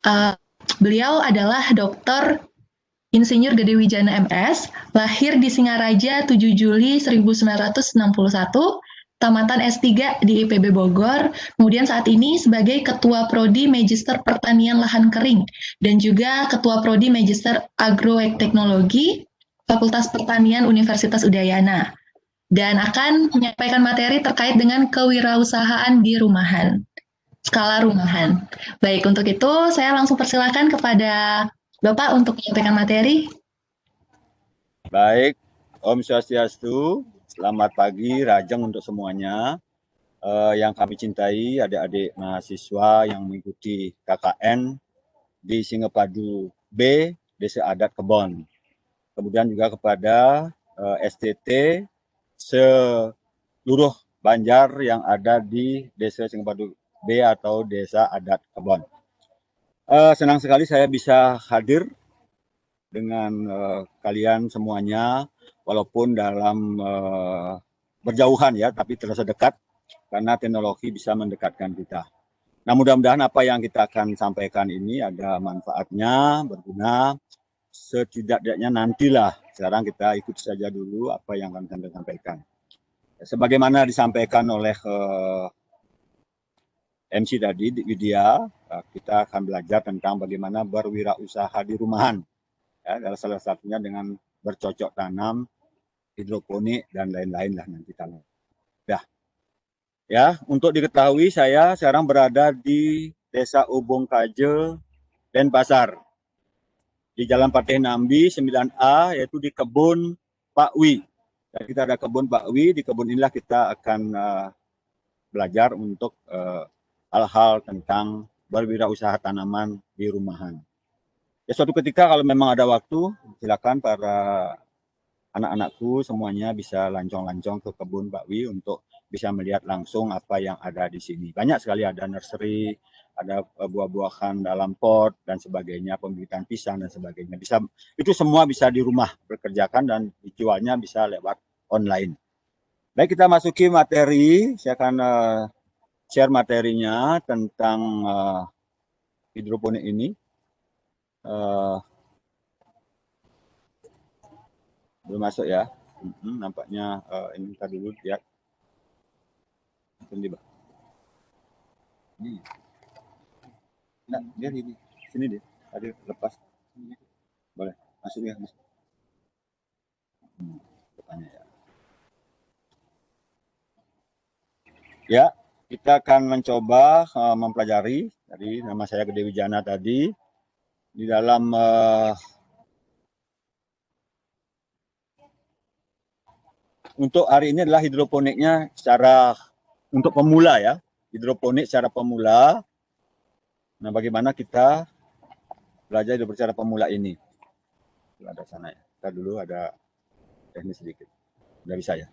Uh, Beliau adalah Dokter Insinyur Gede Wijana MS, lahir di Singaraja 7 Juli 1961, tamatan S3 di IPB Bogor, kemudian saat ini sebagai Ketua Prodi Magister Pertanian Lahan Kering, dan juga Ketua Prodi Magister Agroteknologi Fakultas Pertanian Universitas Udayana, dan akan menyampaikan materi terkait dengan kewirausahaan di rumahan, skala rumahan. Baik, untuk itu saya langsung persilakan kepada Bapak untuk menyampaikan materi. Baik, Om Swastiastu, selamat pagi, Rajeng untuk semuanya. Yang kami cintai adik-adik mahasiswa yang mengikuti KKN di Singepadu B, Desa Adat Kebon. Kemudian juga kepada STT seluruh Banjar yang ada di Desa Singepadu B atau Desa Adat Kebon. Senang sekali saya bisa hadir dengan kalian semuanya, walaupun dalam berjauhan ya, tapi terasa dekat karena teknologi bisa mendekatkan kita. Nah, mudah-mudahan apa yang kita akan sampaikan ini ada manfaatnya, berguna, setidaknya nantilah. Sekarang kita ikut saja dulu apa yang akan kita sampaikan. Sebagaimana disampaikan oleh MC tadi, Widya, kita akan belajar tentang bagaimana berwirausaha di rumahan. Ya, salah satunya dengan bercocok tanam, hidroponik, dan lain-lain lah nanti kalau. Ya, untuk diketahui saya sekarang berada di Desa Ubung Kaje, Denpasar. Di Jalan Patih Nambi 9A, yaitu di kebun Pak Wi. Dan kita ada kebun Pak Wi, di kebun inilah kita akan belajar untuk hal-hal tentang berwirausaha tanaman di rumahan. Ya, suatu ketika kalau memang ada waktu, silakan para anak-anakku semuanya bisa lancong-lancong ke kebun Pak Wi untuk bisa melihat langsung apa yang ada di sini. Banyak sekali, ada nursery, ada buah-buahan dalam pot dan sebagainya, pembibitan pisang dan sebagainya. Bisa, itu semua bisa di rumah dikerjakan dan dijualnya bisa lewat online. Baik, kita masuki materi. Saya akan share materinya tentang hidroponik ini. Belum masuk ya. Nampaknya ini kita dulu lihat. Ini, nah, dia di sini dia. Tadi lepas. Boleh masuk ya, masuk. Tanya ya. Ya, kita akan mencoba mempelajari. Tadi nama saya Gede Wijana tadi. Di dalam untuk hari ini adalah hidroponiknya secara untuk pemula ya. Hidroponik secara pemula. Nah, bagaimana kita belajar hidroponik secara pemula ini? Ada sana ya. Kita dulu ada teknis sedikit. Udah bisa ya.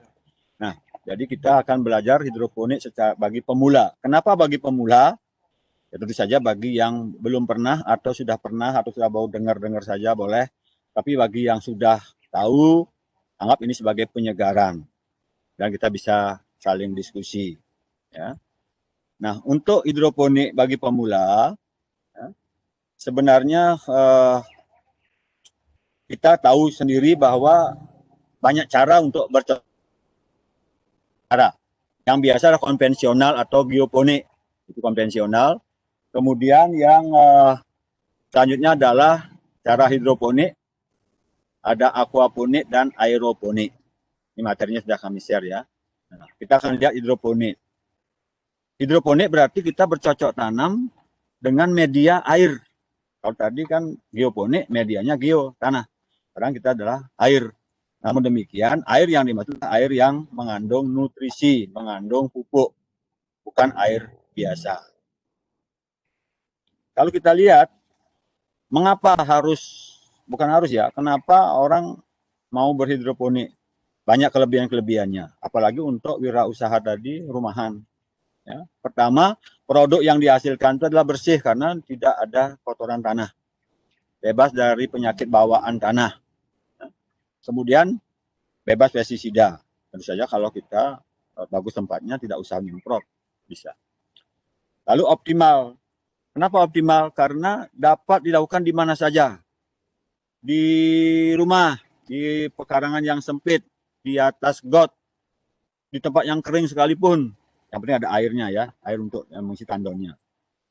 Nah, jadi kita akan belajar hidroponik secara bagi pemula. Kenapa bagi pemula? Ya tentu saja bagi yang belum pernah atau sudah pernah atau sudah baru dengar-dengar saja boleh. Tapi bagi yang sudah tahu, anggap ini sebagai penyegaran. Dan kita bisa saling diskusi. Ya. Nah, untuk hidroponik bagi pemula, ya, sebenarnya kita tahu sendiri bahwa banyak cara untuk bercocok. Yang biasa adalah konvensional atau bioponik, itu konvensional. Kemudian yang selanjutnya adalah cara hidroponik, ada aquaponik dan aeroponik. Ini materinya sudah kami share ya. Nah, kita akan lihat hidroponik. Hidroponik berarti kita bercocok tanam dengan media air. Kalau tadi kan geoponik, medianya geo, tanah. Sekarang kita adalah air. Namun demikian, air yang dimaksud air yang mengandung nutrisi, mengandung pupuk, bukan air biasa. Kalau kita lihat, mengapa bukan harus ya, kenapa orang mau berhidroponik? Banyak kelebihan-kelebihannya, apalagi untuk wirausaha tadi rumahan. Ya. Pertama, produk yang dihasilkan itu adalah bersih karena tidak ada kotoran tanah, bebas dari penyakit bawaan tanah. Ya. Kemudian bebas pestisida. Tentu saja kalau kita bagus tempatnya tidak usah nyemprot, bisa. Lalu optimal Kenapa optimal? Karena dapat dilakukan di mana saja. Di rumah, di pekarangan yang sempit, di atas got, di tempat yang kering sekalipun. Yang penting ada airnya ya, air untuk mengisi tandonnya.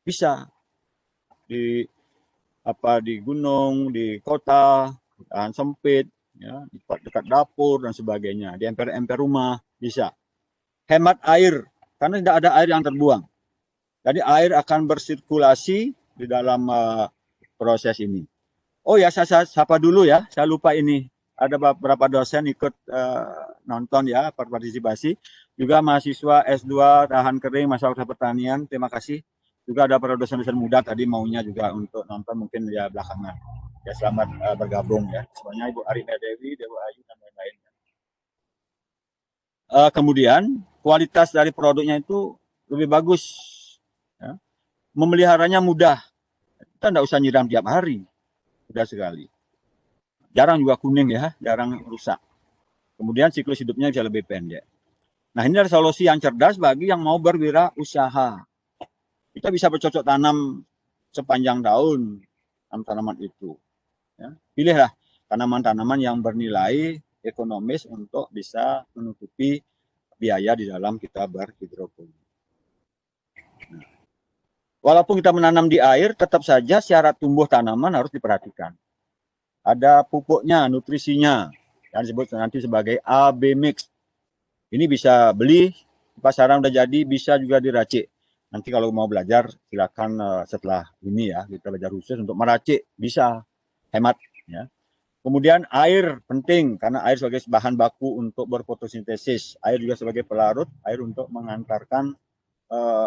Bisa di di gunung, di kota, dan sempit, ya, di dekat dapur dan sebagainya, di emper-emper rumah bisa. Hemat air karena tidak ada air yang terbuang. Jadi air akan bersirkulasi di dalam proses ini. Oh ya, saya sapa dulu ya. Saya lupa ini. Ada beberapa dosen ikut nonton ya, partisipasi. Juga mahasiswa S2 Tahan Kering Masyarakat Pertanian. Terima kasih. Juga ada para dosen-dosen muda tadi maunya juga untuk nonton mungkin ya belakangan. Ya selamat bergabung ya. Semuanya Ibu Arina Dewi, Dewa Ayu dan lain-lain. Kemudian kualitas dari produknya itu lebih bagus. Ya. Memeliharanya mudah. Kita tidak usah nyiram tiap hari. Mudah sekali. Jarang juga kuning ya, jarang rusak. Kemudian siklus hidupnya bisa lebih pendek. Nah ini adalah solusi yang cerdas bagi yang mau berwirausaha. Kita bisa bercocok tanam sepanjang tahun tanaman itu. Ya. Pilihlah tanaman-tanaman yang bernilai ekonomis untuk bisa menutupi biaya di dalam kita berhidroponik. Nah, walaupun kita menanam di air, tetap saja syarat tumbuh tanaman harus diperhatikan. Ada pupuknya, nutrisinya, yang disebut nanti sebagai AB mix. Ini bisa beli di pasaran udah jadi, bisa juga diracik. Nanti kalau mau belajar silakan setelah ini ya, kita belajar khusus untuk meracik, bisa hemat ya. Kemudian air penting karena air sebagai bahan baku untuk berfotosintesis, air juga sebagai pelarut, air untuk mengantarkan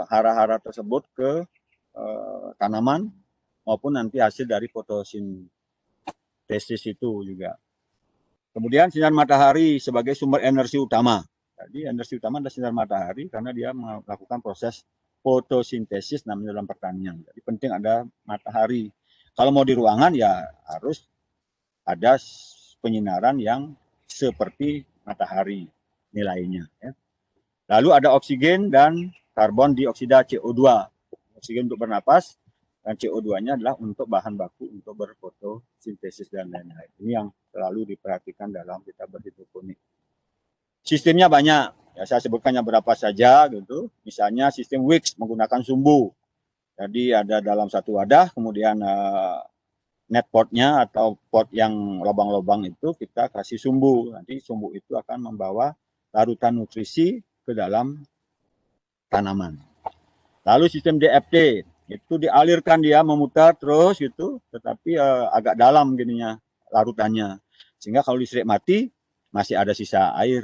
hara-hara tersebut ke tanaman maupun nanti hasil dari fotosintesis itu juga. Kemudian sinar matahari sebagai sumber energi utama. Jadi energi utama adalah sinar matahari karena dia melakukan proses fotosintesis namanya dalam pertanian. Jadi penting ada matahari. Kalau mau di ruangan ya harus ada penyinaran yang seperti matahari nilainya. Ya. Lalu ada oksigen dan karbon dioksida CO2. Oksigen untuk bernapas, dan CO2-nya adalah untuk bahan baku untuk berfotosintesis dan lain-lain. Ini yang selalu diperhatikan dalam kita berhidroponik. Sistemnya banyak, ya saya sebutkannya berapa saja gitu. Misalnya sistem Wicks menggunakan sumbu. Jadi ada dalam satu wadah, kemudian net potnya atau pot yang lubang-lubang itu kita kasih sumbu. Nanti sumbu itu akan membawa larutan nutrisi ke dalam tanaman. Lalu sistem DFT, itu dialirkan dia memutar terus gitu, tetapi agak dalam gininya larutannya, sehingga kalau listrik mati masih ada sisa air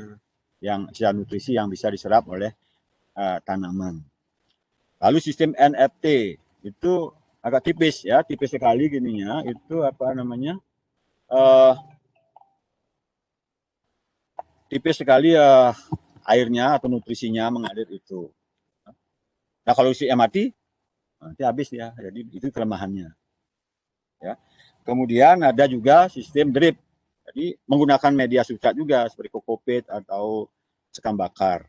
yang sisa nutrisi yang bisa diserap oleh tanaman. Lalu sistem NFT itu agak tipis ya, tipis sekali gininya, itu apa namanya, tipis sekali airnya atau nutrisinya mengalir itu. Nah kalau listrik mati nanti habis ya, jadi itu kelemahannya. Ya. Kemudian ada juga sistem drip, jadi menggunakan media substrat juga seperti kokopit atau sekam bakar.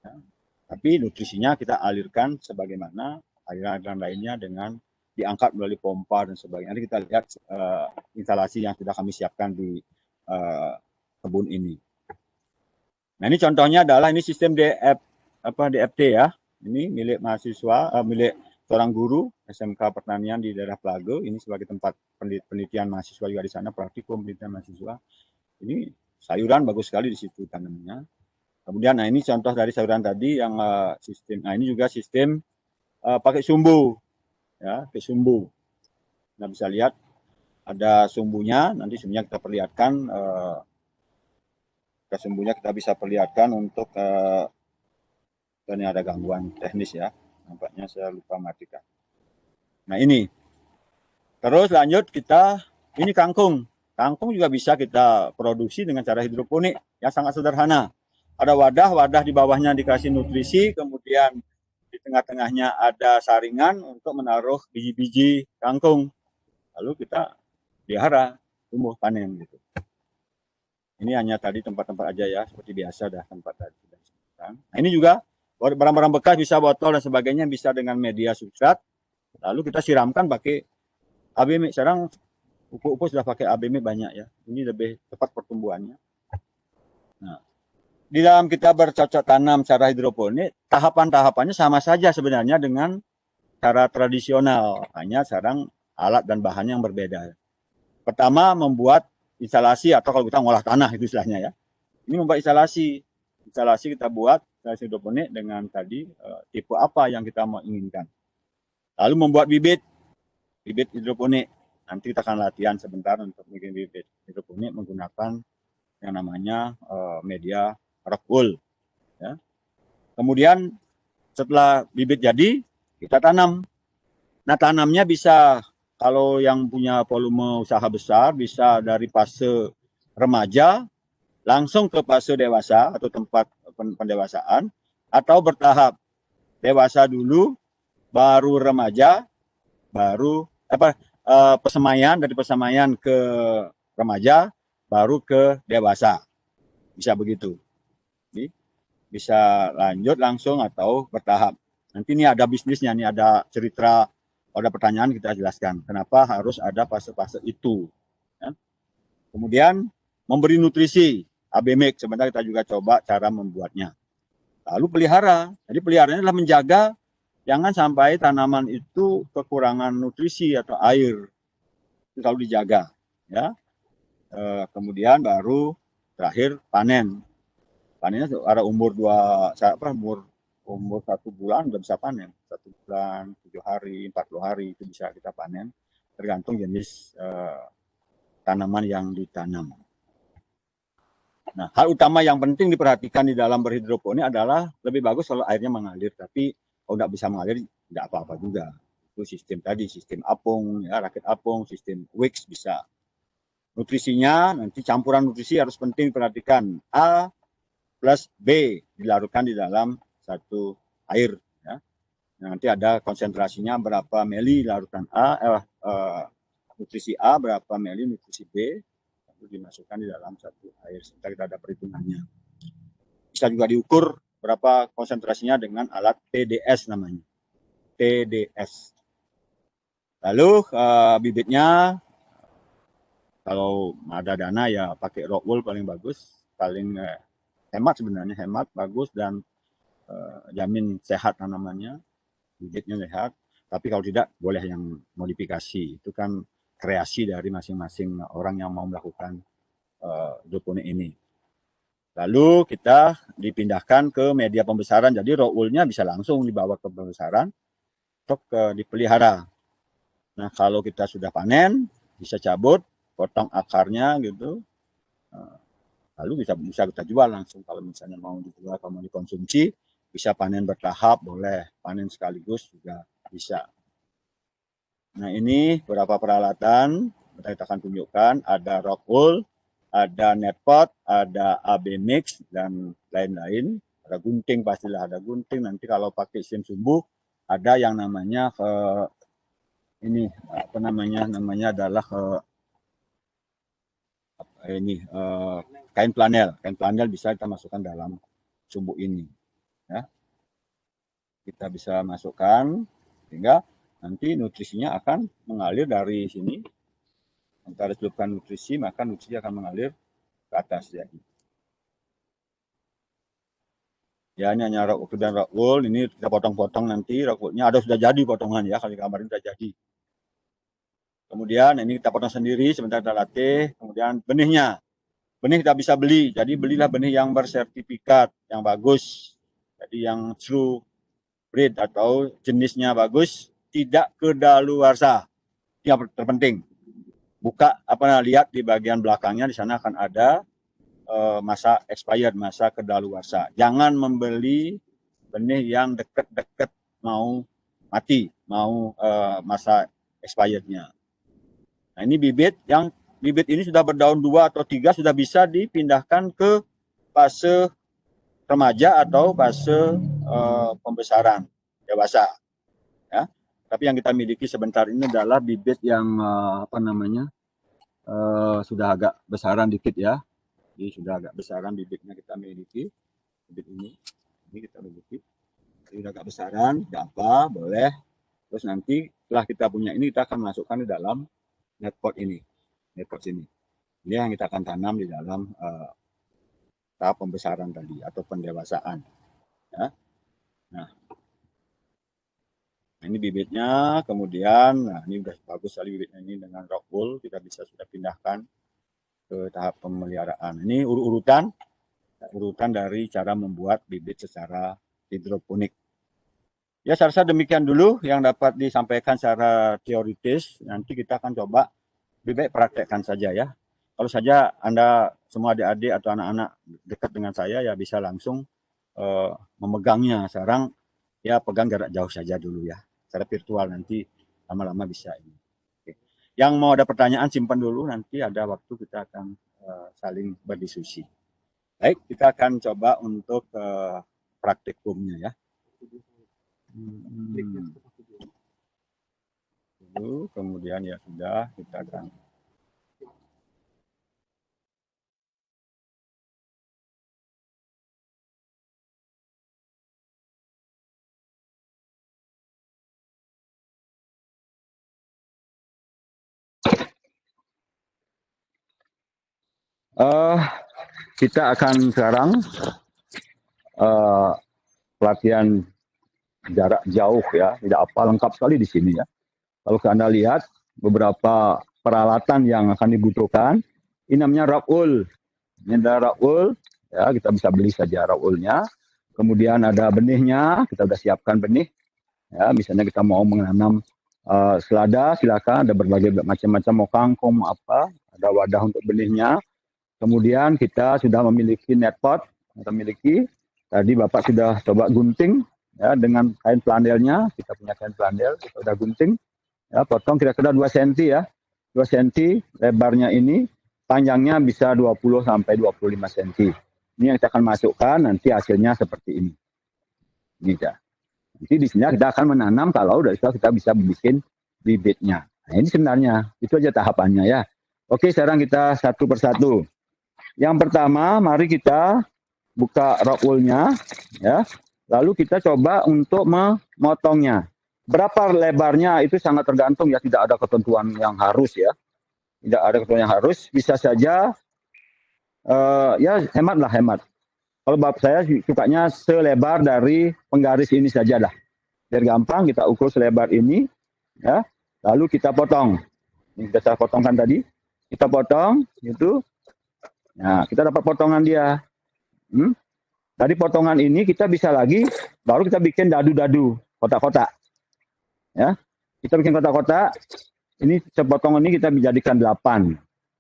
Ya. Tapi nutrisinya kita alirkan sebagaimana aliran lainnya dengan diangkat melalui pompa dan sebagainya. Nanti kita lihat instalasi yang sudah kami siapkan di kebun ini. Nah ini contohnya adalah ini sistem DFT ya. Ini milik mahasiswa, milik seorang guru SMK Pertanian di daerah Plago. Ini sebagai tempat penelitian mahasiswa juga di sana, praktikum penelitian mahasiswa. Ini sayuran bagus sekali di situ tanamnya. Kemudian, nah ini contoh dari sayuran tadi yang sistem. Nah ini juga sistem pakai sumbu, ya, pakai sumbu. Nah bisa lihat ada sumbunya. Nanti sumbunya kita perlihatkan. Sumbunya kita bisa perlihatkan untuk dan ada gangguan teknis ya. Nampaknya saya lupa matikan. Nah ini. Terus lanjut kita, ini kangkung. Kangkung juga bisa kita produksi dengan cara hidroponik yang sangat sederhana. Ada wadah di bawahnya dikasih nutrisi, kemudian di tengah-tengahnya ada saringan untuk menaruh biji-biji kangkung. Lalu kita pelihara, tumbuh panen gitu. Ini hanya tadi tempat-tempat aja ya, seperti biasa dah tempat tadi. Nah ini juga barang-barang bekas bisa botol dan sebagainya bisa dengan media substrat Lalu kita siramkan pakai ABM. Sekarang pupuk sudah pakai ABM banyak ya. Ini lebih cepat pertumbuhannya. Nah, di dalam kita bercocok tanam secara hidroponik, tahapan-tahapannya sama saja sebenarnya dengan cara tradisional. Hanya sekarang alat dan bahannya yang berbeda. Pertama, membuat instalasi atau kalau kita ngolah tanah itu istilahnya ya. Ini membuat instalasi. Instalasi kita buat instalasi hidroponik dengan tadi tipe apa yang kita mau inginkan. Lalu membuat bibit hidroponik. Nanti kita akan latihan sebentar untuk bikin bibit hidroponik menggunakan yang namanya media rock wool. Ya. Kemudian setelah bibit jadi, kita tanam. Nah, tanamnya bisa kalau yang punya volume usaha besar bisa dari fase remaja langsung ke fase dewasa atau tempat pendewasaan, atau bertahap dewasa dulu, baru remaja, baru persemaian, dari persemaian ke remaja, baru ke dewasa. Bisa begitu. Jadi, bisa lanjut langsung atau bertahap. Nanti ini ada bisnisnya, ini ada cerita, ada pertanyaan kita jelaskan. Kenapa harus ada fase-fase itu. Ya. Kemudian memberi nutrisi, ABMIC, sebentar kita juga coba cara membuatnya. Lalu pelihara. Jadi peliharanya adalah menjaga jangan sampai tanaman itu kekurangan nutrisi atau air. Itu selalu dijaga. Ya. Kemudian baru terakhir panen. Panennya ada umur umur 1 bulan udah bisa panen. 1 bulan, 7 hari, 40 hari itu bisa kita panen. Tergantung jenis tanaman yang ditanam. Nah, hal utama yang penting diperhatikan di dalam berhidroponik adalah lebih bagus kalau airnya mengalir. Tapi kalau nggak bisa mengalir, nggak apa-apa juga. Itu sistem tadi, sistem apung, ya, rakit apung, sistem Wicks bisa. Nutrisinya, nanti campuran nutrisi harus penting diperhatikan. A plus B dilarutkan di dalam satu air. Ya. Nanti ada konsentrasinya berapa mili larutan nutrisi A, berapa mili nutrisi B, lalu dimasukkan di dalam satu air. Sebentar kita ada perhitungannya. Bisa juga diukur berapa konsentrasinya dengan alat TDS namanya. TDS. Lalu bibitnya, kalau ada dana ya pakai rock wool paling bagus, paling hemat sebenarnya, hemat, bagus, dan jamin sehat tanamannya, bibitnya sehat. Tapi kalau tidak, boleh yang modifikasi. Itu kan kreasi dari masing-masing orang yang mau melakukan hidroponik ini. Lalu kita dipindahkan ke media pembesaran. Jadi rock wool-nya bisa langsung dibawa ke pembesaran untuk dipelihara. Nah, kalau kita sudah panen, bisa cabut, potong akarnya gitu. Lalu bisa kita jual langsung. Kalau misalnya mau dijual, kalau mau dikonsumsi, bisa panen bertahap, boleh. Panen sekaligus juga bisa. Nah, ini beberapa peralatan kita akan tunjukkan. Ada rock wool, ada netpot, ada AB mix, dan lain-lain. Ada gunting, pastilah ada gunting. Nanti kalau pakai sistem sumbu, ada yang namanya ini apa namanya adalah kain flanel bisa kita masukkan dalam sumbu ini, ya. Kita bisa masukkan sehingga nanti nutrisinya akan mengalir dari sini. Kita celupkan nutrisi, maka nutrisi akan mengalir ke atas ya. Ya, ini hanya rock wool dan rock wool. Ini kita potong-potong nanti rock woolnya. Ada sudah jadi potongan ya, kalau di gambar ini sudah jadi. Kemudian ini kita potong sendiri, sebentar kita latih. Kemudian benihnya. Benih kita bisa beli. Jadi belilah benih yang bersertifikat, yang bagus. Jadi yang true breed atau jenisnya bagus, tidak kedaluarsa. Yang terpenting. Buka lihat di bagian belakangnya, di sana akan ada masa expired, masa kedaluarsa. Jangan membeli benih yang dekat-dekat mau mati, mau masa expirednya. Nah, ini bibit ini sudah berdaun 2 atau 3 sudah bisa dipindahkan ke fase remaja atau fase pembesaran dewasa. Ya. Tapi yang kita miliki sebentar ini adalah bibit yang sudah agak besaran dikit ya. Jadi sudah agak besaran bibitnya kita miliki. Bibit ini kita miliki. Jadi sudah agak besaran, tidak apa, boleh. Terus nanti Setelah kita punya ini, kita akan masukkan di dalam netpot ini, netpot sini. Ini yang kita akan tanam di dalam tahap pembesaran tadi atau pendewasaan. Ya. Nah, ini bibitnya, kemudian, nah ini udah bagus sekali bibitnya ini dengan rock wool, kita bisa sudah pindahkan ke tahap pemeliharaan. Ini urutan dari cara membuat bibit secara hidroponik. Ya, saya rasa demikian dulu yang dapat disampaikan secara teoritis. Nanti kita akan coba lebih baik praktekkan saja ya. Kalau saja Anda semua adik-adik atau anak-anak dekat dengan saya ya bisa langsung memegangnya. Sekarang ya pegang jarak jauh saja dulu ya. Secara virtual nanti lama-lama bisa ini. Oke. Yang mau ada pertanyaan simpan dulu, nanti ada waktu kita akan saling berdiskusi. Baik, kita akan coba untuk praktikumnya ya. Dulu, kemudian ya sudah, kita akan kita akan sekarang pelatihan jarak jauh ya, tidak apa lengkap sekali di sini ya. Kalau Anda lihat beberapa peralatan yang akan dibutuhkan, ini namanya rock wool. Ini ada rock wool, ya kita bisa beli saja rock woolnya. Kemudian ada benihnya, kita sudah siapkan benih. Ya, misalnya kita mau menanam selada, silakan ada berbagai macam-macam mau kangkung mau apa, ada wadah untuk benihnya. Kemudian kita sudah memiliki netpot, kita miliki. Tadi Bapak sudah coba gunting ya dengan kain flanelnya, kita punya kain flanel, kita sudah gunting. Ya, potong kira-kira 2 cm ya. 2 cm lebarnya ini, panjangnya bisa 20 sampai 25 cm. Ini yang kita akan masukkan, nanti hasilnya seperti ini. Ini ya. Nanti di sini kita akan menanam kalau dari situ kita bisa bikin bibitnya. Nah, ini sebenarnya, itu aja tahapannya ya. Oke, sekarang kita satu persatu. Yang pertama, mari kita buka rock wool-nya, ya. Lalu kita coba untuk memotongnya. Berapa lebarnya itu sangat tergantung ya, tidak ada ketentuan yang harus ya. Tidak ada ketentuan yang harus, bisa saja ya hemat lah, hemat. Kalau bapak saya sukanya selebar dari penggaris ini saja lah. Biar gampang kita ukur selebar ini, ya. Lalu kita potong. Ini sudah saya potongkan tadi. Kita potong, itu. Nah, kita dapat potongan dia. Dari potongan ini kita bisa lagi, baru kita bikin dadu-dadu, kotak-kotak. Ya, kita bikin kotak-kotak. Ini sepotong ini kita dijadikan 8.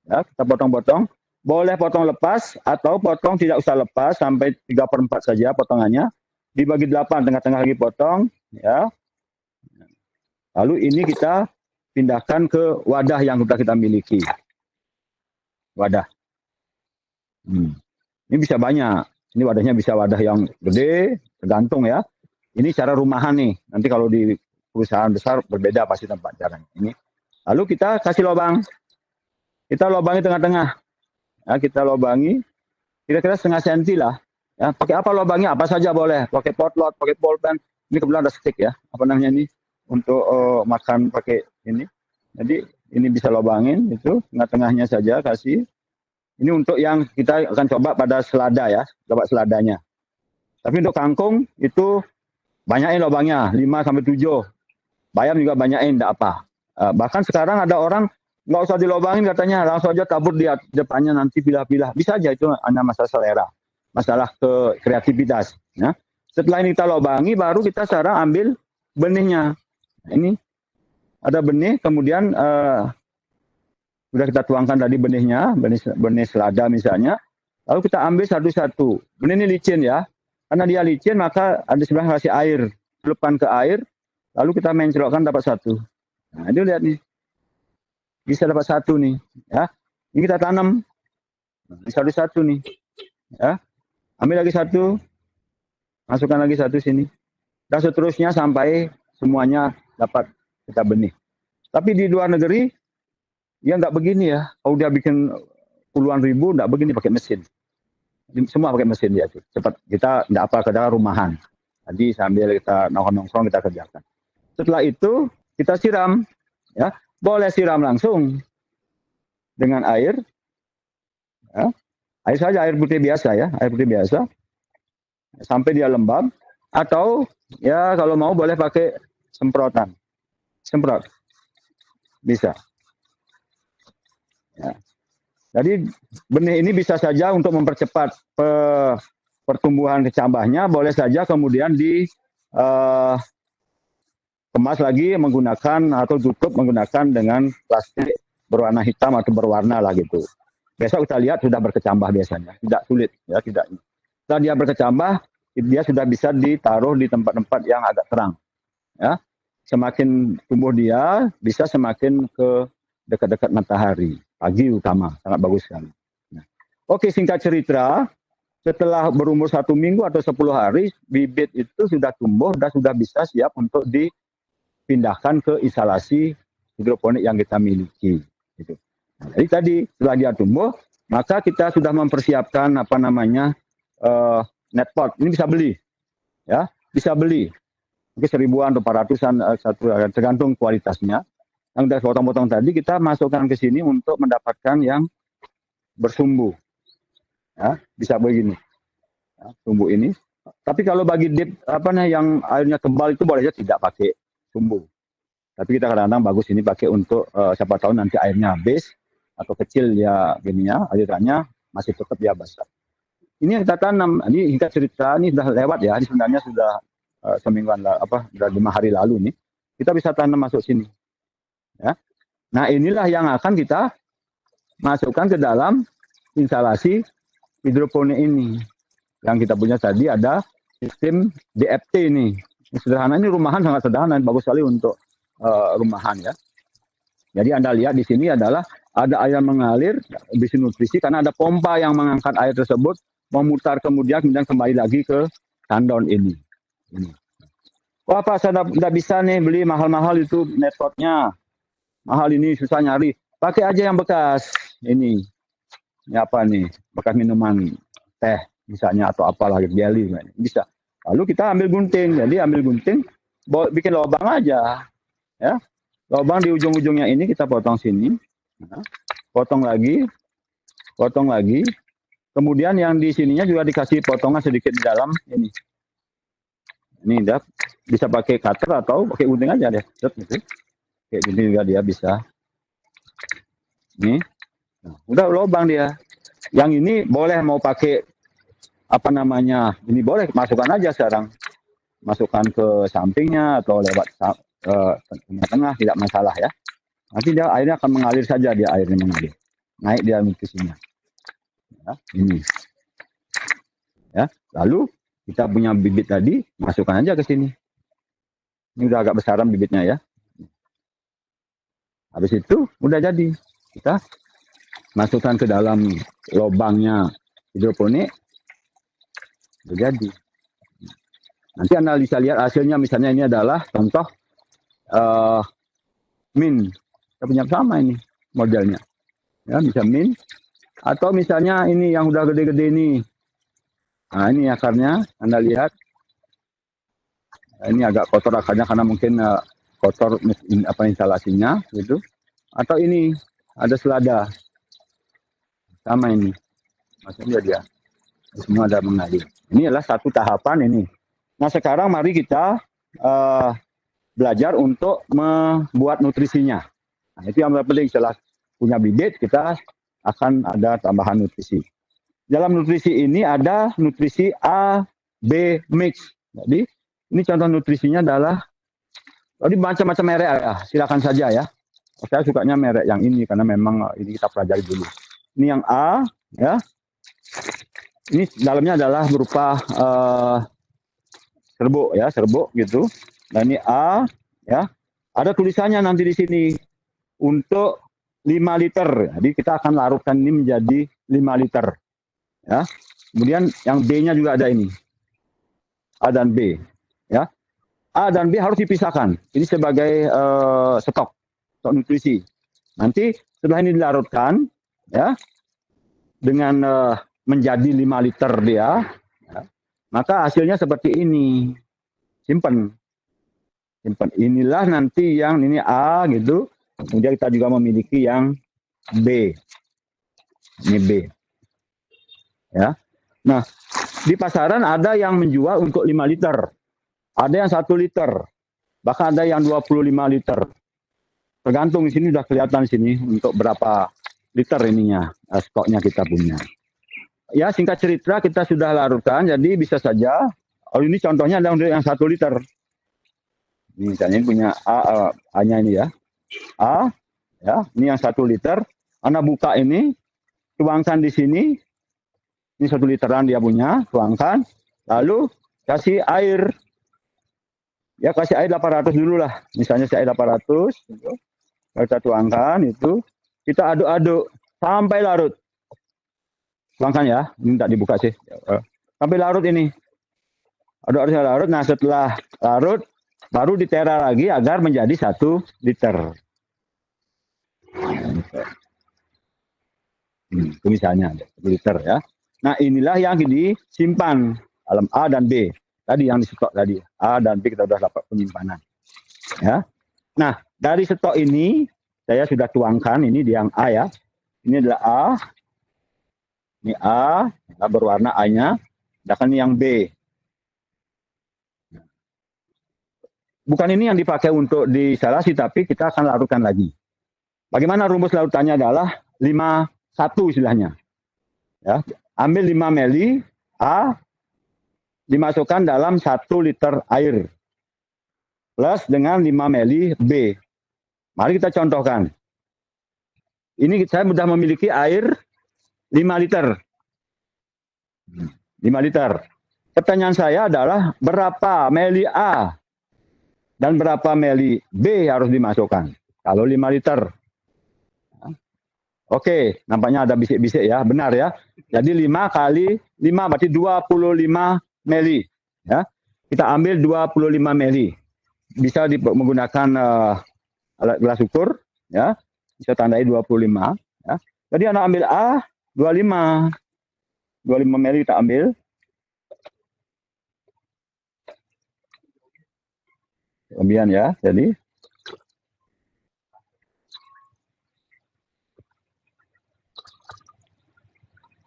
Ya, kita potong-potong. Boleh potong lepas atau potong tidak usah lepas sampai 3/4 saja potongannya. Dibagi 8, tengah-tengah lagi potong. Ya. Lalu ini kita pindahkan ke wadah yang sudah kita miliki. Wadah. Ini bisa banyak. Ini wadahnya bisa wadah yang gede, tergantung ya. Ini cara rumahan nih. Nanti kalau di perusahaan besar berbeda pasti tempat caranya. Ini. Lalu kita kasih lubang. Kita lubangi tengah-tengah. Ya, kita lubangi kira-kira 0,5 senti lah. Ya, pakai apa lubangnya? Apa saja boleh. Pakai potlot, pakai pulpen. Ini kebetulan ada stick ya. Apa namanya ini? Untuk makan pakai ini. Jadi ini bisa lubangin itu tengah-tengahnya saja kasih. Ini untuk yang kita akan coba pada selada ya, coba seladanya. Tapi untuk kangkung itu banyakin lubangnya, 5-7. Bayam juga banyakin, tidak apa. Bahkan sekarang ada orang nggak usah dilobangin katanya, langsung aja tabur di depannya nanti pilah-pilah. Bisa aja, itu hanya masalah selera, masalah ke kreativitas. Ya. Setelah ini kita lobangi, baru kita sekarang ambil benihnya. Ini ada benih, kemudian sudah kita tuangkan tadi benihnya, benih selada misalnya. Lalu kita ambil satu-satu. Benih ini licin ya. Karena dia licin, maka ada sebelah kasih air. Celupkan ke air, lalu kita mencelokkan dapat satu. Nah, itu lihat nih. Bisa dapat satu nih. Ya. Ini kita tanam. Di satu-satu nih. Ya. Ambil lagi satu. Masukkan lagi satu sini. Dan seterusnya sampai semuanya dapat kita benih. Tapi di luar negeri, ya nggak begini ya. Kalau dia bikin puluhan ribu, nggak begini pakai mesin. Semua pakai mesin ya. Cepat kita nggak apa, kadang rumahan. Tadi sambil kita nongkrong kita kerjakan. Setelah itu kita siram, ya. Boleh siram langsung dengan air, ya. Air saja, air putih biasa ya, air putih biasa, sampai dia lembab. Atau ya kalau mau boleh pakai semprotan, semprot, bisa. Ya. Jadi benih ini bisa saja untuk mempercepat pertumbuhan kecambahnya, boleh saja kemudian kemas lagi menggunakan atau tutup menggunakan dengan plastik berwarna hitam atau berwarna lah gitu. Besok kita lihat sudah berkecambah biasanya, tidak sulit ya, tidak. Setelah dia berkecambah, dia sudah bisa ditaruh di tempat-tempat yang agak terang. Ya, semakin tumbuh dia bisa semakin ke dekat-dekat matahari, pagi utama, sangat bagus sekali. Nah, oke, singkat cerita, setelah berumur 1 minggu atau 10 hari, bibit itu sudah tumbuh dan sudah bisa siap untuk dipindahkan ke instalasi hidroponik yang kita miliki. Gitu. Nah, jadi tadi setelah dia tumbuh, maka kita sudah mempersiapkan apa namanya net pot. Ini bisa beli, ya, bisa beli. Mungkin 1000-an atau 400-an, tergantung kualitasnya. Yang dari potong-potong tadi kita masukkan ke sini untuk mendapatkan yang bersumbu. Ya, bisa begini. Ya, sumbu ini. Tapi kalau bagi dip yang airnya tebal itu boleh saja tidak pakai sumbu. Tapi kita kadang-kadang bagus ini pakai untuk siapa tahu nanti airnya habis atau kecil ya gininya, alirannya masih tetap ya basah. Ini yang kita tanam. Ini hingga cerita ini sudah lewat ya. Ini sebenarnya sudah semingguan sudah 5 hari lalu nih. Kita bisa tanam masuk sini. Ya. Nah, inilah yang akan kita masukkan ke dalam instalasi hidroponik ini. Yang kita punya tadi ada sistem DFT ini. Ini sederhana, ini rumahan sangat sederhana, bagus sekali untuk rumahan ya. Jadi Anda lihat di sini adalah ada air mengalir, bisi nutrisi karena ada pompa yang mengangkat air tersebut, memutar kemudian kembali lagi ke tandon ini. Wah Pak, saya tidak bisa nih beli mahal-mahal itu netpotnya. Mahal ini susah nyari. Pakai aja yang bekas. Ini apa nih? Bekas minuman teh misalnya atau apalah jelly bisa. Lalu kita ambil gunting. Jadi ambil gunting, bikin lubang aja. Ya. Lubang di ujung-ujungnya ini kita potong sini. Nah, potong lagi. Kemudian yang di sininya juga dikasih potongan sedikit di dalam ini. Ini udah bisa pakai cutter atau pakai gunting aja deh. Gitu. Kayak gini juga dia bisa. Nih. Nah, udah lubang dia. Yang ini boleh mau pakai ini boleh masukkan aja sekarang. Masukkan ke sampingnya atau lewat tengah-tengah tidak masalah ya. Nanti dia airnya akan mengalir saja, dia airnya mengalir. Naik dia nutrisinya. Ya, ini. Ya, lalu kita punya bibit tadi, masukkan aja ke sini. Ini udah agak besaran bibitnya ya. Habis itu udah jadi. Kita masukkan ke dalam lubangnya hidroponik. Udah jadi. Nanti Anda bisa lihat hasilnya, misalnya ini adalah contoh min. Kita punya sama ini modelnya. Ya, bisa min. Atau misalnya ini yang udah gede-gede ini. Nah, ini akarnya Anda lihat. Ini agak kotor akarnya karena mungkin kotor instalasinya gitu. Atau ini ada selada sama ini, maksudnya dia semua ada mengalir. Ini adalah satu tahapan ini. Nah sekarang mari kita belajar untuk membuat nutrisinya. Nah, itu yang penting. Setelah punya bibit kita akan ada tambahan nutrisi. Dalam nutrisi ini ada nutrisi A, B mix. Jadi ini contoh nutrisinya adalah tadi macam-macam merek ya. Silakan saja ya. Saya sukanya merek yang ini karena memang ini kita pelajari dulu. Ini yang A, ya. Ini dalamnya adalah berupa serbuk ya, serbuk gitu. Dan ini A, ya. Ada tulisannya nanti di sini untuk 5 liter. Jadi kita akan larutkan ini menjadi 5 liter. Ya. Kemudian yang B-nya juga ada ini. A dan B, ya. A dan B harus dipisahkan. Ini sebagai stok nutrisi. Nanti setelah ini dilarutkan ya dengan menjadi 5 liter dia ya, maka hasilnya seperti ini. Simpen simpan. Inilah nanti yang ini A gitu. Kemudian kita juga memiliki yang B. Ini B. Ya. Nah, di pasaran ada yang menjual untuk 5 liter. Ada yang 1 liter. Bahkan ada yang 25 liter. Tergantung di sini sudah kelihatan di sini untuk berapa liter ininya, stoknya kita punya. Ya, singkat cerita kita sudah larutkan, jadi bisa saja. Oh, ini contohnya ada yang 1 liter. Ini misalnya punya A-nya ini ya. A, ya, ini yang 1 liter. Anda buka ini, tuangkan di sini. Ini 1 literan dia punya, tuangkan. Lalu kasih air. Ya, kasih air 800 dulu lah. Misalnya saya air 800. Gitu. Kita tuangkan itu. Kita aduk-aduk sampai larut. Tuangkan ya. Ini tidak dibuka sih. Sampai larut ini. Aduk-aduk sampai larut. Nah, setelah larut, baru ditera lagi agar menjadi 1 liter. Itu misalnya 1 liter ya. Nah, inilah yang disimpan dalam A dan B. Tadi yang di stok tadi. A dan B kita sudah dapat penyimpanan. Ya. Nah, dari stok ini saya sudah tuangkan ini di yang A ya. Ini adalah A. Ini A, berwarna A-nya. Sedangkan ini yang B. Bukan ini yang dipakai untuk distilasi, tapi kita akan larutkan lagi. Bagaimana rumus larutannya adalah 5-1 istilahnya. Ya, ambil 5 ml A, dimasukkan dalam 1 liter air. Plus dengan 5 ml B. Mari kita contohkan. Ini saya sudah memiliki air 5 liter. 5 liter. Pertanyaan saya adalah berapa ml A dan berapa ml B harus dimasukkan? Kalau 5 liter. Oke, nampaknya ada bisik-bisik ya, benar ya. Jadi 5 kali 5 berarti 25 ml. Ya. Kita ambil 25 ml. Bisa menggunakan alat gelas ukur, ya. Bisa tandai 25. Ya. Jadi Anda ambil A 25. 25 ml kita ambil. Kemudian ya, jadi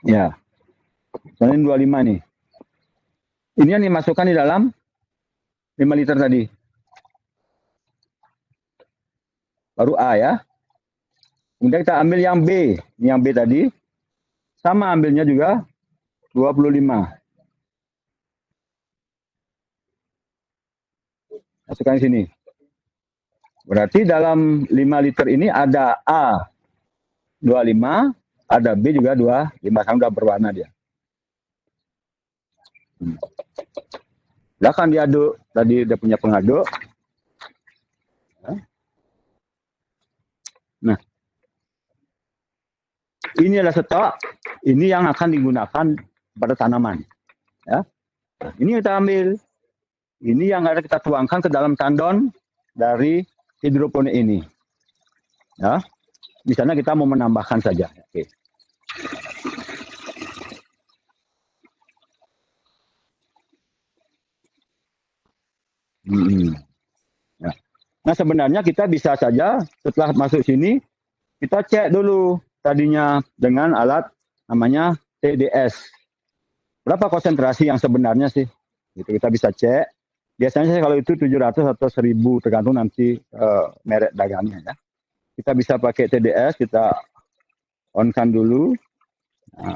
ya, ini 25 nih. Ini yang dimasukkan di dalam 5 liter tadi. Baru A ya. Kemudian kita ambil yang B. Ini yang B tadi. Sama ambilnya juga 25. Masukkan di sini. Berarti dalam 5 liter ini ada A 25, ada B juga 25, kan udah berwarna dia. Silakan diaduk. Tadi dia punya pengaduk. Nah, ini adalah stok. Ini yang akan digunakan pada tanaman. Ya, nah, ini kita ambil. Ini yang ada kita tuangkan ke dalam tandon dari hidroponik ini. Ya, di sana kita mau menambahkan saja. Oke. Ya. Nah, sebenarnya kita bisa saja setelah masuk sini kita cek dulu tadinya dengan alat namanya TDS. Berapa konsentrasi yang sebenarnya sih? Itu kita bisa cek. Biasanya kalau itu 700 atau 1000 tergantung nanti merek dagangnya ya. Kita bisa pakai TDS, kita on-kan dulu. Nah,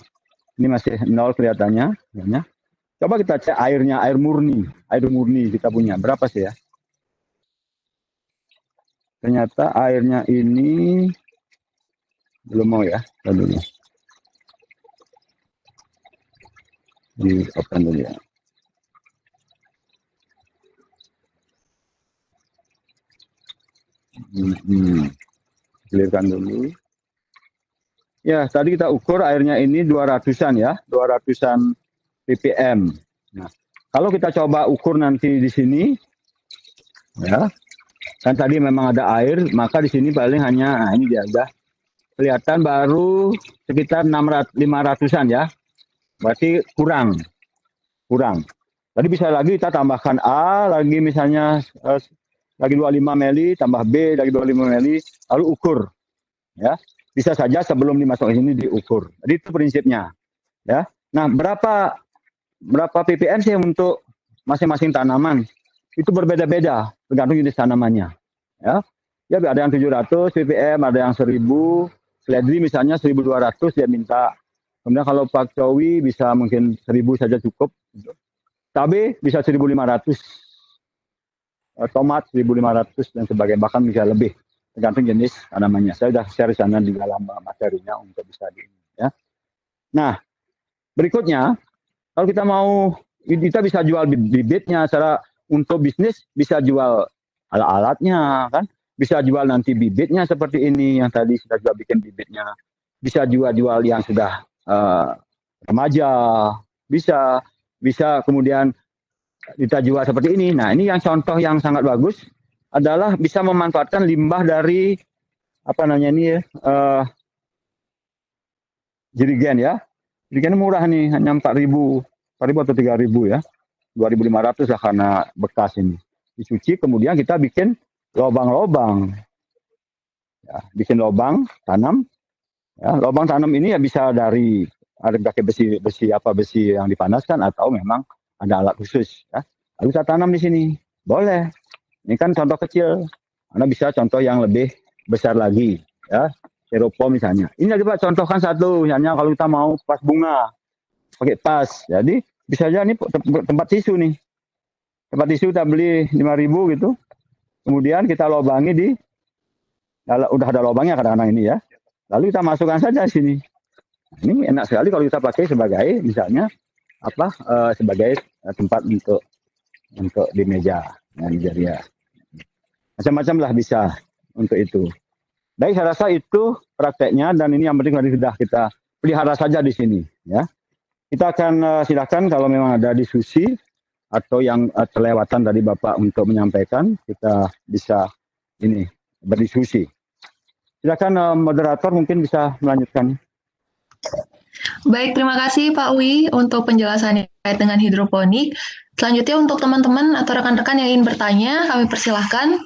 ini masih 0 kelihatannya. Ya. Coba kita cek airnya, air murni kita punya. Berapa sih ya? Ternyata airnya ini belum mau ya. Dulu. Di open dulu ya. Clearkan dulu. Ya, tadi kita ukur airnya ini 200-an ya, 200-an ppm. Nah, kalau kita coba ukur nanti di sini, ya, kan tadi memang ada air, maka di sini paling hanya, nah ini dia udah kelihatan baru sekitar 500-an ya, berarti kurang. Tadi bisa lagi kita tambahkan A, lagi misalnya lagi 25 mili, tambah B lagi 25 mili, lalu ukur. Ya, bisa saja sebelum dimasukkan ini diukur. Jadi itu prinsipnya. Ya, nah berapa ppm sih untuk masing-masing tanaman? Itu berbeda-beda tergantung jenis tanamannya. Ya, ada yang 700 ppm, ada yang 1000. Seledri misalnya 1200 dia minta. Kemudian kalau pakcowi bisa mungkin 1000 saja cukup. Cabai bisa 1500. Tomat 1500 dan sebagainya, bahkan bisa lebih tergantung jenis tanamannya. Saya sudah share di sana di dalam materinya untuk bisa ya. Nah, berikutnya kalau kita bisa jual bibitnya secara untuk bisnis, bisa jual alat-alatnya kan, bisa jual nanti bibitnya seperti ini yang tadi sudah juga bikin bibitnya, bisa jual yang sudah remaja, bisa kemudian kita jual seperti ini. Nah, ini yang contoh yang sangat bagus adalah bisa memanfaatkan limbah dari jerigen ya. Jerigen murah nih, hanya 4.000 atau 3.000 ya. 2.500 lah karena bekas ini. Dicuci kemudian kita bikin lubang-lubang. Ya, bikin lubang tanam. Ya, lubang tanam ini ya bisa dari ada pakai besi yang dipanaskan atau memang ada alat khusus ya. Lalu kita tanam di sini. Boleh. Ini kan contoh kecil. Anda bisa contoh yang lebih besar lagi ya. Styrofoam misalnya. Ini lagi Pak contohkan satu, misalnya kalau kita mau pas bunga pakai pas. Jadi bisa aja nih tempat tisu nih. Tempat tisu kita beli 5.000 gitu. Kemudian kita lubangi udah ada lubangnya kadang-kadang ini ya. Lalu kita masukkan saja di sini. Ini enak sekali kalau kita pakai sebagai misalnya sebagai tempat untuk di meja ya. Macam-macam lah bisa untuk itu. Baik, saya rasa itu prakteknya dan ini yang penting tadi sudah kita pelihara saja di sini ya. Kita akan silakan kalau memang ada diskusi atau yang kelewatan tadi Bapak untuk menyampaikan, kita bisa berdiskusi. Silakan moderator mungkin bisa melanjutkan. Baik, terima kasih Pak Wi untuk penjelasannya terkait dengan hidroponik. Selanjutnya untuk teman-teman atau rekan-rekan yang ingin bertanya, kami persilahkan.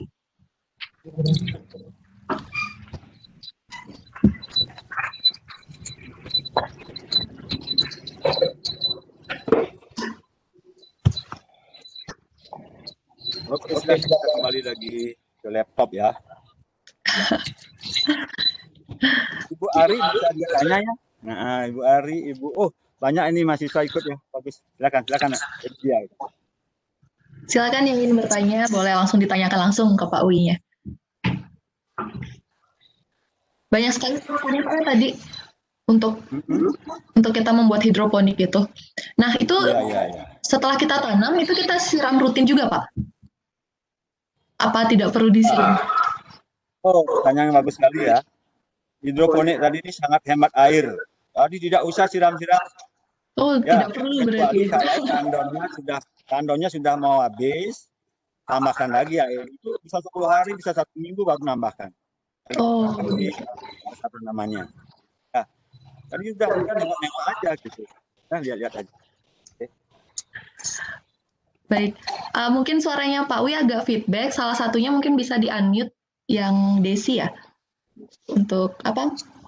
Oke, kita kembali lagi ke laptop ya. Ibu Ari bisa ditanya ya. Nah, Ibu Ari, banyak ini mahasiswa ikut ya. Bagus. Silakan. Silakan yang ingin bertanya, boleh langsung ditanyakan langsung ke Pak Wi-nya. Banyak sekali pertanyaan tadi untuk kita membuat hidroponik itu. Nah, itu setelah kita tanam itu kita siram rutin juga, Pak? Apa tidak perlu disiram? Pertanyaan yang bagus sekali ya. Hidroponik tadi ini sangat hemat air. Jadi tidak usah siram-siram. Tidak perlu berarti. Kalau tandonnya sudah mau habis, tambahkan lagi air. Itu bisa 10 hari, bisa 1 minggu baru nambahkan. Apa namanya? Nah, tadi sudah nengok aja gitu. Nah, lihat aja. Okay. Baik, mungkin suaranya Pak Wi agak feedback. Salah satunya mungkin bisa di-unmute yang Desi ya. Untuk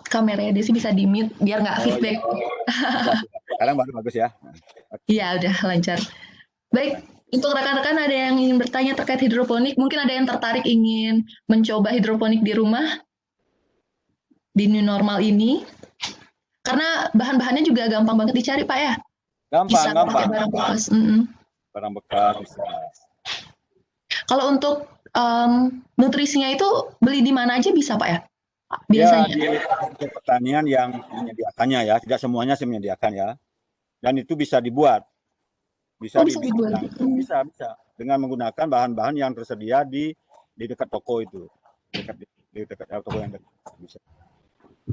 kameranya Desi bisa di-mute biar nggak feedback. Sekarang baru bagus ya. Iya, udah lancar. Baik, untuk rekan-rekan ada yang ingin bertanya terkait hidroponik, mungkin ada yang tertarik ingin mencoba hidroponik di rumah di new normal ini. Karena bahan-bahannya juga gampang banget dicari, Pak ya. Gampang. Pakai barang bekas. Barang bekas bisa. Kalau untuk nutrisinya itu beli di mana aja bisa, Pak ya? Biasanya. Ya, di pertanian yang menyediakannya ya, tidak semuanya saya menyediakan ya. Dan itu bisa dibuat. Bisa dibuat. Bisa. Dengan menggunakan bahan-bahan yang tersedia di dekat toko itu. Di dekat toko yang dekat. Bisa.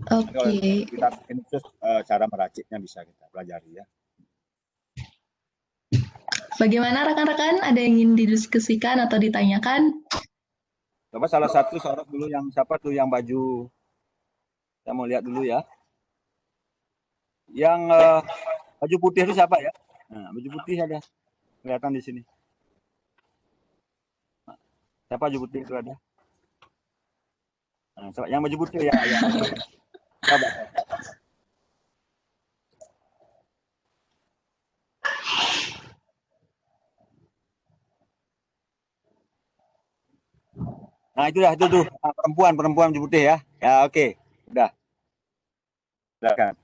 Oke. Kita khusus cara meraciknya bisa kita pelajari ya. Bagaimana rekan-rekan? Ada yang ingin didiskusikan atau ditanyakan? Coba salah satu sorot dulu yang siapa tuh yang baju. Saya mau lihat dulu ya. Yang baju putih itu siapa ya? Nah, baju putih ada kelihatan di sini. Siapa baju putih itu ada? Nah, yang baju putih ya. Oke. Coba. Nah, itu tuh. Perempuan baju putih ya. Ya, oke. Udah. Silakan.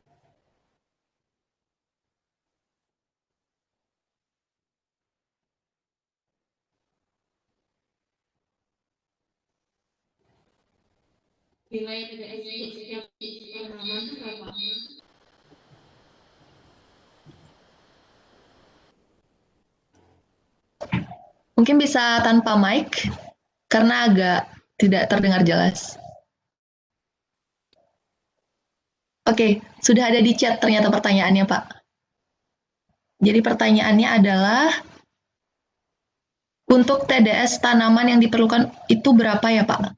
Nilai TDS untuk setiap halaman itu berapa? Mungkin bisa tanpa mic, karena agak tidak terdengar jelas. Oke, sudah ada di chat ternyata pertanyaannya, Pak. Jadi pertanyaannya adalah, untuk TDS tanaman yang diperlukan itu berapa ya, Pak?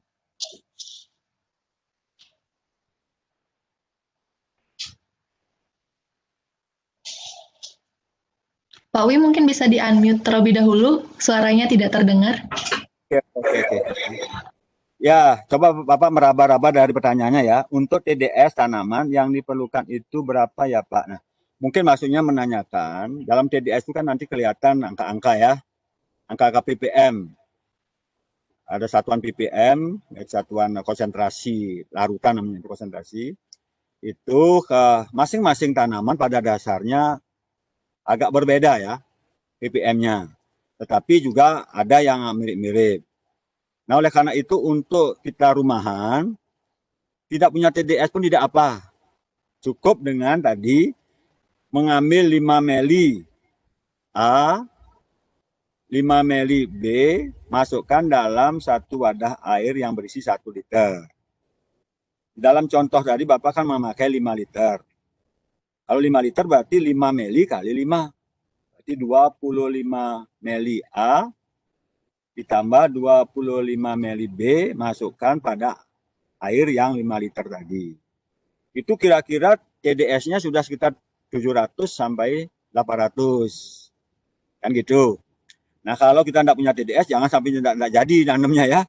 Pak Wi mungkin bisa di-unmute terlebih dahulu, suaranya tidak terdengar. Oke. Ya, coba Bapak meraba-raba dari pertanyaannya ya. Untuk TDS tanaman yang diperlukan itu berapa ya Pak? Nah, mungkin maksudnya menanyakan, dalam TDS itu kan nanti kelihatan angka-angka ya. Angka-angka ppm. Ada satuan ppm, satuan konsentrasi larutan namanya konsentrasi. Itu ke masing-masing tanaman pada dasarnya agak berbeda ya ppm-nya. Tetapi juga ada yang mirip-mirip. Nah, oleh karena itu untuk kita rumahan, tidak punya TDS pun tidak apa. Cukup dengan tadi mengambil 5 mili A, 5 mili B, masukkan dalam satu wadah air yang berisi 1 liter. Dalam contoh tadi Bapak kan memakai 5 liter. Kalau 5 liter berarti 5 mili kali 5. Berarti 25 mili A ditambah 25 mili B masukkan pada air yang 5 liter tadi. Itu kira-kira TDS-nya sudah sekitar 700 sampai 800. Kan gitu. Nah, kalau kita tidak punya TDS, jangan sampai tidak jadi nanamnya ya.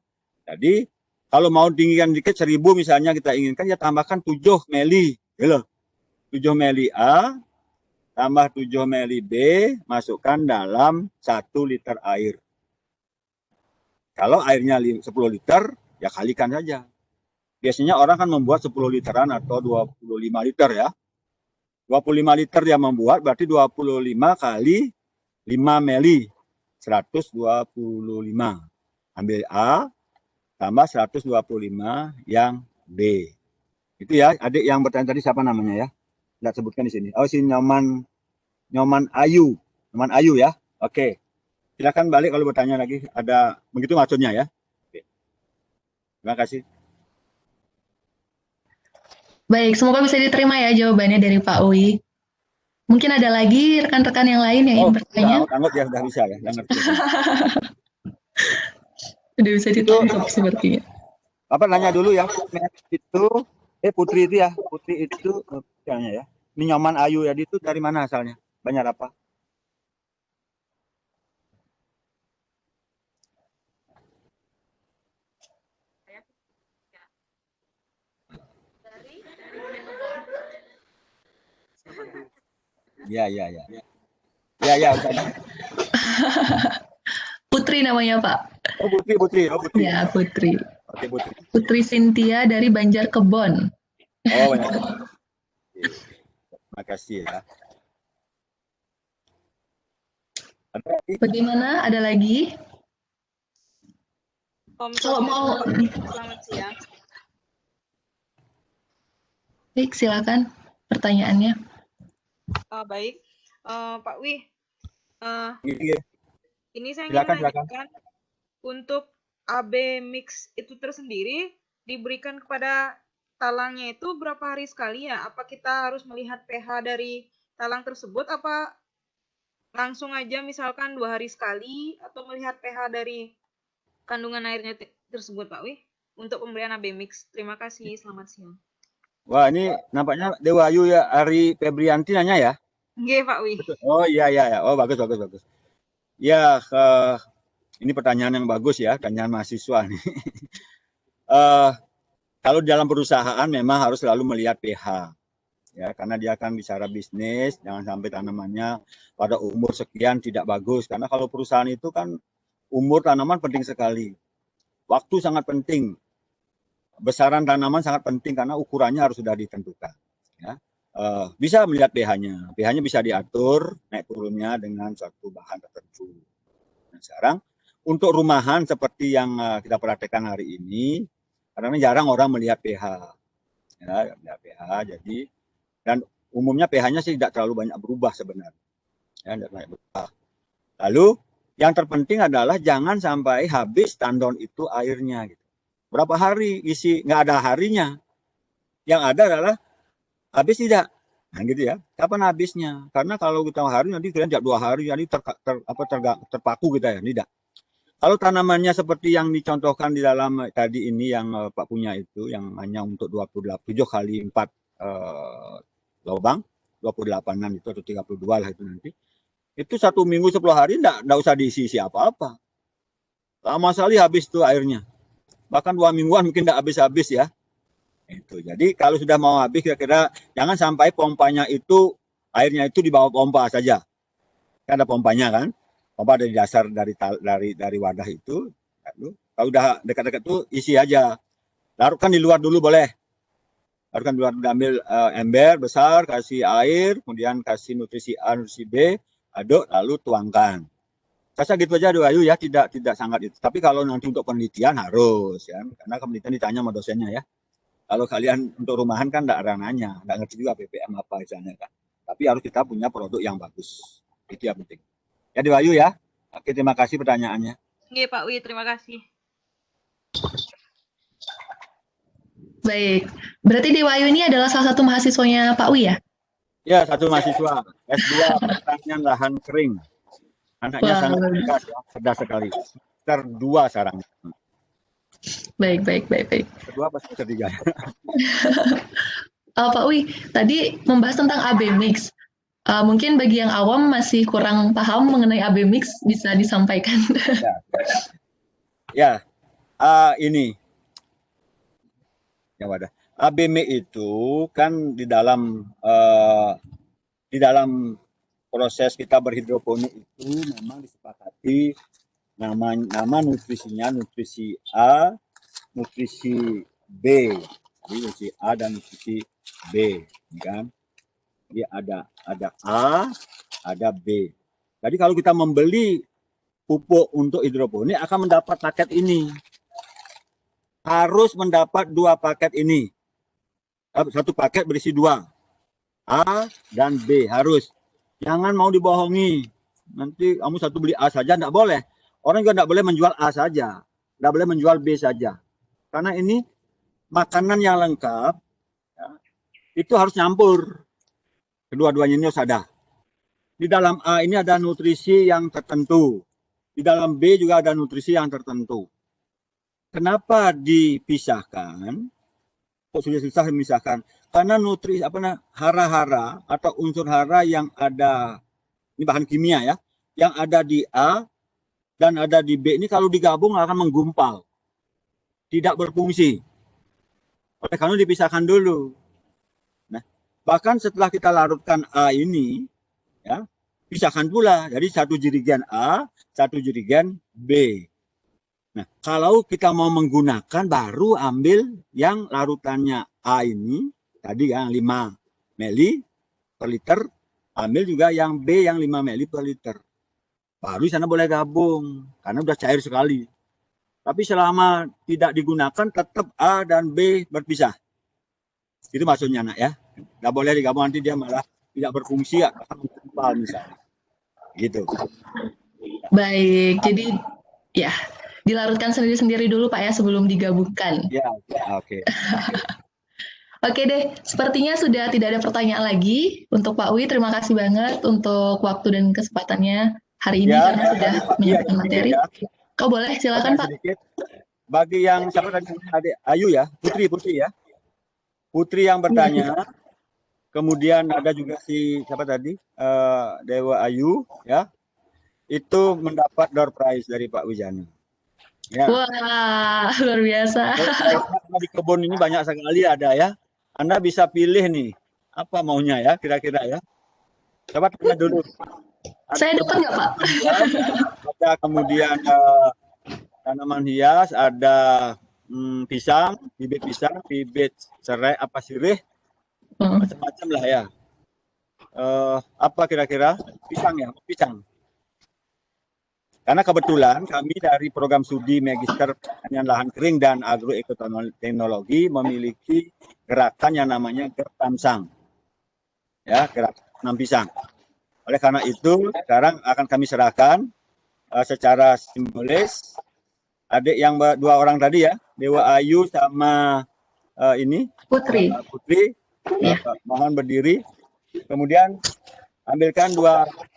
Jadi, kalau mau tinggikan dikit 1000 misalnya kita inginkan, ya tambahkan 7 mili. Gitu. 7 mili A, tambah 7 mili B, masukkan dalam 1 liter air. Kalau airnya 10 liter, ya kalikan saja. Biasanya orang kan membuat 10 literan atau 25 liter ya. 25 liter dia membuat, berarti 25 kali 5 mili. 125. Ambil A, tambah 125 yang B. Itu ya, adik yang bertanya tadi siapa namanya ya? Tidak sebutkan di sini. Oh, si Nyoman Ayu. Nyoman Ayu ya. Oke. Silakan balik kalau bertanya lagi. Ada begitu maksudnya ya. Oke. Terima kasih. Baik, semoga bisa diterima ya jawabannya dari Pak Wi. Mungkin ada lagi rekan-rekan yang lain yang ingin bertanya? Anggap ya, sudah bisa ya. Sudah bisa ditangkap sepertinya. Apa nanya dulu yang itu, Putri itu ya. Putri itu, ya. Ini Nyoman Ayu ya, itu dari mana asalnya? Banyak apa? Ya. Ya. Putri namanya, Pak. Oh, Putri. Ya, Putri. Oke, Putri. Putri Cynthia dari Banjarkebon. Oh, banyak. Terima kasih ya. Bagaimana? Ada lagi? Kalau mau, selamat siang. baik, silakan pertanyaannya. Baik, Pak Wi, ini saya Silakan. menanyakan untuk AB mix itu tersendiri diberikan kepada talangnya itu berapa hari sekali ya? Apa kita harus melihat pH dari talang tersebut? Apa langsung aja misalkan 2 hari sekali atau melihat pH dari kandungan airnya tersebut, Pak Wi? Untuk pemberian AB mix. Terima kasih. Selamat siang. Wah, ini nampaknya Dewa Ayu ya, Ari Febrianti nanya ya? Nggih, Pak Wi. Oh iya. Oh, bagus. Ya, Ini pertanyaan yang bagus ya, pertanyaan mahasiswa nih. Eh, Kalau dalam perusahaan memang harus selalu melihat pH, ya, karena dia akan bicara bisnis, jangan sampai tanamannya pada umur sekian tidak bagus. Karena kalau perusahaan itu kan umur tanaman penting sekali, waktu sangat penting, besaran tanaman sangat penting karena ukurannya harus sudah ditentukan. Ya. Bisa melihat pH-nya, pH-nya bisa diatur naik turunnya dengan suatu bahan tertentu. Nah, sekarang untuk rumahan seperti yang kita praktekkan hari ini, karena jarang orang melihat pH, ya, melihat pH. Jadi dan umumnya pH-nya sih tidak terlalu banyak berubah sebenarnya, ya, tidak banyak berubah. Lalu yang terpenting adalah jangan sampai habis tandon itu airnya. Gitu. Berapa hari isi nggak ada harinya, yang ada adalah habis tidak. Nah gitu ya, kapan habisnya? Karena kalau kita hari nanti kalian tiap 2 hari nanti terpaku kita ya, tidak. Kalau tanamannya seperti yang dicontohkan di dalam tadi ini yang Pak punya itu, yang hanya untuk 7 kali 4 lubang, 28-an itu atau 32 lah itu nanti. Itu 1 minggu 10 hari enggak usah diisi apa-apa. Lama sekali habis tuh airnya. Bahkan 2 mingguan mungkin enggak habis-habis ya. Itu. Jadi kalau sudah mau habis kira-kira jangan sampai pompanya itu airnya itu di bawah pompa saja. Kan ada pompanya kan? Pompa dari dasar dari wadah itu. Lalu, kalau udah dekat-dekat tuh isi aja. Larutkan di luar dulu boleh. Larutkan di luar, ambil ember besar, kasih air, kemudian kasih nutrisi A, nutrisi B, aduk, lalu tuangkan. Saya gitu aja Ayu ya, tidak sangat itu. Tapi kalau nanti untuk penelitian harus ya, karena penelitian ditanya sama dosennya ya. Kalau kalian untuk rumahan kan enggak rananya, enggak ngerti juga ppm apa misalnya kan. Tapi harus kita punya produk yang bagus. Itu yang penting. Ya Dewayu ya. Oke, terima kasih pertanyaannya. Iya Pak Wi, terima kasih. Baik, berarti Dewayu ini adalah salah satu mahasiswanya Pak Wi ya? Ya, satu mahasiswa S2 pertanian lahan kering. Anaknya sangat cerdas ya, cerdas sekali. Semester 2 sekarang. Baik. Kedua apa semester 3? Pak Wi, tadi membahas tentang AB mix. Mungkin bagi yang awam masih kurang paham mengenai AB mix, bisa disampaikan. Ya, ini. Ya wadah. AB mix itu kan di dalam proses kita berhidroponik itu memang disepakati nama nutrisinya nutrisi A, nutrisi B. Jadi nutrisi A dan nutrisi B, kan? Jadi ada A, ada B. Jadi kalau kita membeli pupuk untuk hidroponik akan mendapat paket ini. Harus mendapat 2 paket ini. Satu paket berisi 2. A dan B harus. Jangan mau dibohongi. Nanti kamu satu beli A saja, enggak boleh. Orang juga enggak boleh menjual A saja. Enggak boleh menjual B saja. Karena ini makanan yang lengkap, ya, itu harus nyampur. Kedua-duanya ini harus ada. Di dalam A ini ada nutrisi yang tertentu. Di dalam B juga ada nutrisi yang tertentu. Kenapa dipisahkan? Kok sudah susah memisahkan? Karena nutrisi hara-hara atau unsur hara yang ada, ini bahan kimia ya, yang ada di A dan ada di B ini kalau digabung akan menggumpal, tidak berfungsi. Oleh karena dipisahkan dulu. Nah, bahkan setelah kita larutkan A ini, ya, pisahkan pula. Jadi satu jirigen A, satu jirigen B. Nah, kalau kita mau menggunakan baru ambil yang larutannya A ini, tadi yang 5 ml per liter, ambil juga yang B yang 5 ml per liter. Baru di sana boleh gabung, karena udah cair sekali. Tapi selama tidak digunakan, tetap A dan B berpisah. Itu maksudnya nak ya. Nggak boleh digabung, nanti dia malah tidak berfungsi, akan menggumpal misalnya. Gitu. Baik, jadi ya dilarutkan sendiri-sendiri dulu Pak ya sebelum digabungkan. Ya, oke. Oke deh, sepertinya sudah tidak ada pertanyaan lagi untuk Pak Wi. Terima kasih banget untuk waktu dan kesempatannya hari ini Ya, karena sudah menyampaikan materi. Ya. Oh boleh, silakan Pak. Sedikit. Bagi yang siapa tadi, adik Ayu ya, Putri ya. Putri yang bertanya. Kemudian ada juga si siapa tadi, Dewa Ayu ya. itu mendapat door prize dari Pak Wijana. Ya. Wah, luar biasa. Karena di kebun ini banyak sekali ada ya. Anda bisa pilih nih apa maunya ya kira-kira ya. Coba tanya dulu. Saya dapat nggak, Pak? Ada kemudian tanaman hias, ada pisang, bibit serai apa sirih, macam-macam lah ya. Apa kira-kira? Pisang ya, pisang. Karena kebetulan kami dari program studi Magister Pertanian Lahan Kering dan Agroekoteknologi memiliki gerakan yang namanya Gertamsang. Ya, gerakan tanam pisang. Oleh karena itu, sekarang akan kami serahkan secara simbolis adik yang dua orang tadi ya, Dewa Ayu sama ini Putri. Ya. Mohon berdiri. Kemudian ambilkan 2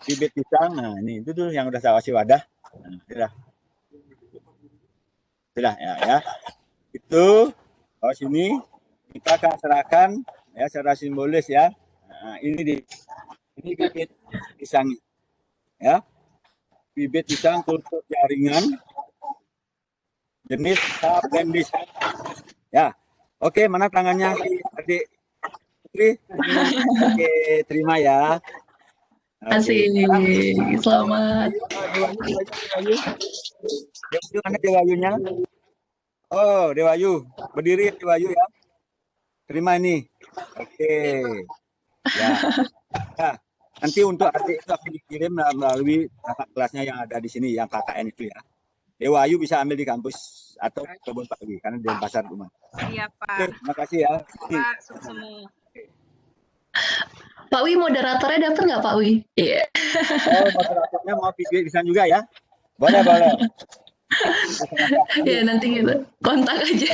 bibit pisang. Nah, ini itu tuh yang udah saya kasih wadah. Nah, sudah ya. Itu sini kita akan serahkan ya secara simbolis ya. Nah, ini bibit pisang ya. Bibit pisang kultur jaringan jenis Cavendish. Ya. Oke, mana tangannya adik Putri? Oke, terima ya. Asik, selamat. Mana Dewa-Ayunya? Oh, Dewa-Ayu. Berdiri Dewa-Ayu ya. Terima ini. Oke. Ya. Nah, nanti untuk adik itu akan dikirim melalui kakak kelasnya yang ada di sini, yang KKN itu ya. Dewa-Ayu bisa ambil di kampus atau kebun Pak Wi, karena di pasar rumah. Iya, Pak. Oke, terima kasih ya. Pak, sukses. Pak Wi, moderatornya dapat nggak Pak Wi? Iya. Oh, moderatornya mau pisang juga ya? Boleh. Ya, nanti gitu. Kontak aja.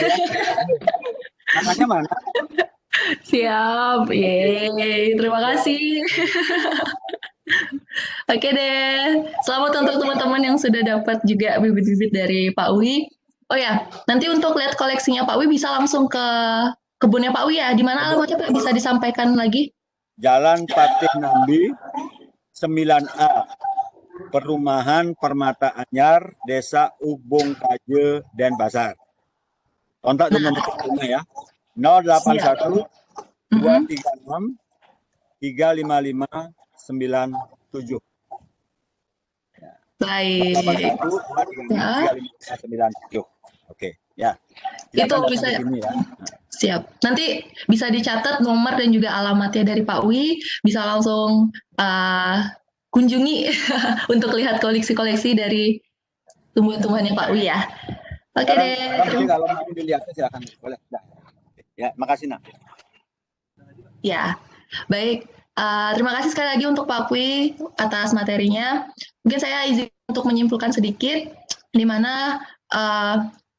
Namanya mana? Siap. Yeay, terima kasih. Oke deh. Selamat untuk teman-teman yang sudah dapat juga bibit-bibit dari Pak Wi. Oh ya, nanti untuk lihat koleksinya Pak Wi bisa langsung ke kebunnya Pak Wi ya. Di mana alamatnya Pak? Bisa disampaikan lagi? Jalan Patih Nambi 9A, Perumahan Permata Anyar, Desa Ubung Kaje, Denpasar. Kontak nomor teleponnya ya. 081 236 355 97. Baik. 97. Oke, ya. Itu bisa ya. Siap. Nanti bisa dicatat nomor dan juga alamatnya dari Pak Wi. Bisa langsung kunjungi untuk lihat koleksi-koleksi dari tumbuhan-tumbuhannya Pak Wi ya. Oke deh. Kalau mau dilihat silakan. Boleh. Ya, makasih Nak. Ya, baik. Terima kasih sekali lagi untuk Pak Wi atas materinya. Mungkin saya izin untuk menyimpulkan sedikit, di mana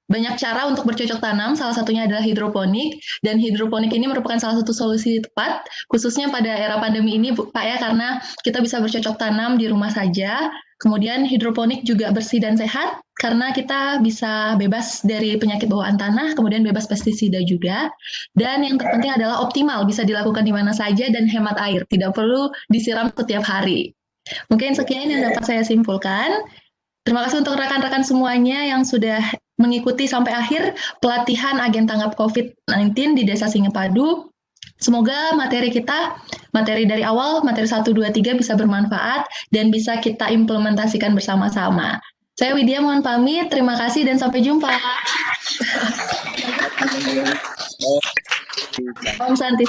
banyak cara untuk bercocok tanam, salah satunya adalah hidroponik, dan hidroponik ini merupakan salah satu solusi tepat, khususnya pada era pandemi ini, Pak ya, karena kita bisa bercocok tanam di rumah saja. Kemudian hidroponik juga bersih dan sehat, karena kita bisa bebas dari penyakit bawaan tanah, kemudian bebas pestisida juga. Dan yang terpenting adalah optimal, bisa dilakukan di mana saja dan hemat air, tidak perlu disiram setiap hari. Mungkin sekian yang dapat saya simpulkan. Terima kasih untuk rekan-rekan semuanya yang sudah mengikuti sampai akhir pelatihan agen tanggap COVID-19 di Desa Singepadu. Semoga materi dari awal, materi 1, 2, 3 bisa bermanfaat dan bisa kita implementasikan bersama-sama. Saya Widya mohon pamit, terima kasih dan sampai jumpa. Om Santi.